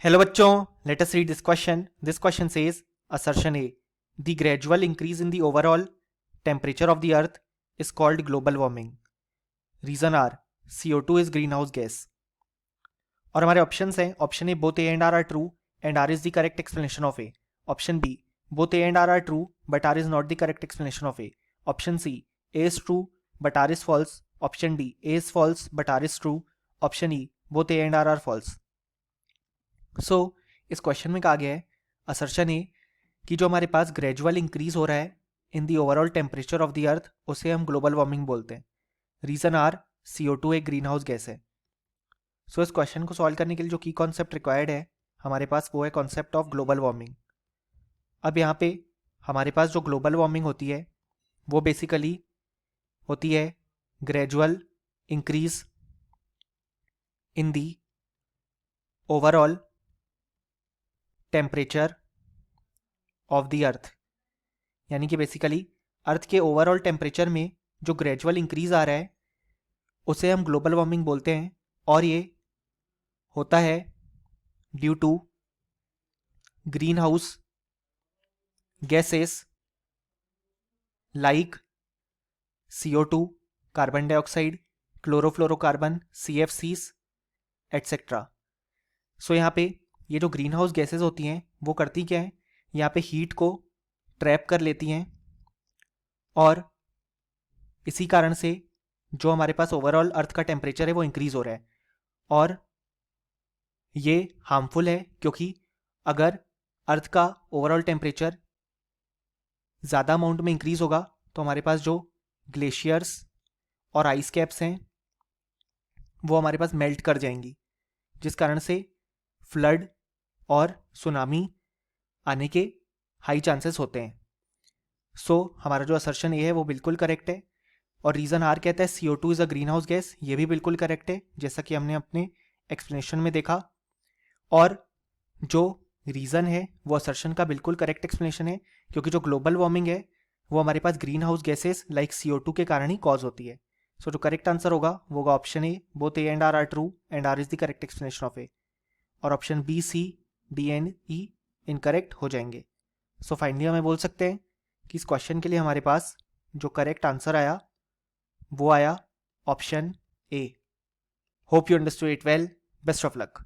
Hello बच्चों, let us read this question. This question says, assertion A, the gradual increase in the overall temperature of the earth is called global warming. Reason R, CO2 is greenhouse gas. और हमारे options हैं, option A, both A and R are true and R is the correct explanation of A. Option B, both A and R are true but R is not the correct explanation of A. Option C, A is true but R is false. Option D, A is false but R is true. Option E, both A and R are false. सो इस question में कहा गया है assertion है कि जो हमारे पास gradual increase हो रहा है in the overall temperature of the earth उसे हम ग्लोबल वार्मिंग बोलते हैं. रीजन आर CO2 एक ग्रीन हाउस गैस है. सो इस क्वेश्चन को सॉल्व करने के लिए जो की कॉन्सेप्ट रिक्वायर्ड है हमारे पास वो है कॉन्सेप्ट ऑफ ग्लोबल वार्मिंग. अब यहाँ पे हमारे पास जो ग्लोबल वार्मिंग होती है वो बेसिकली होती है gradual increase in the overall temperature of the अर्थ. यानी कि बेसिकली अर्थ के ओवरऑल टेम्परेचर में जो ग्रेजुअल इंक्रीज आ रहा है उसे हम ग्लोबल वार्मिंग बोलते हैं. और ये होता है due to greenhouse gases like CO2, carbon dioxide, chlorofluorocarbon, CFCs etcetera. So यहाँ पे ये जो ग्रीन हाउस गैसेज होती हैं वो करती क्या है, यहाँ पे हीट को ट्रैप कर लेती हैं और इसी कारण से जो हमारे पास ओवरऑल अर्थ का टेम्परेचर है वो इंक्रीज हो रहा है. और ये हार्मफुल है क्योंकि अगर अर्थ का ओवरऑल टेम्परेचर ज़्यादा अमाउंट में इंक्रीज होगा तो हमारे पास जो ग्लेशियर्स और आइस कैप्स हैं वो हमारे पास मेल्ट कर जाएंगी, जिस कारण से फ्लड और सुनामी आने के हाई चांसेस होते हैं. सो हमारा जो असर्शन ये है वो बिल्कुल करेक्ट है. और रीज़न आर कहता है CO2 is a green house gas, ये भी बिल्कुल करेक्ट है जैसा कि हमने अपने एक्सप्लेनेशन में देखा. और जो रीज़न है वो असर्शन का बिल्कुल करेक्ट एक्सप्लेनेशन है क्योंकि जो ग्लोबल वार्मिंग है वो हमारे पास greenhouse gases like CO2 के कारण ही कॉज होती है. सो जो करेक्ट आंसर होगा वो होगा option A, both A and R are true and R is the correct explanation of A. और option B, C, D and E incorrect हो जाएंगे. सो फाइनली हमें बोल सकते हैं कि इस क्वेश्चन के लिए हमारे पास जो करेक्ट आंसर आया वो आया option A. Hope you understood it well. Best of luck.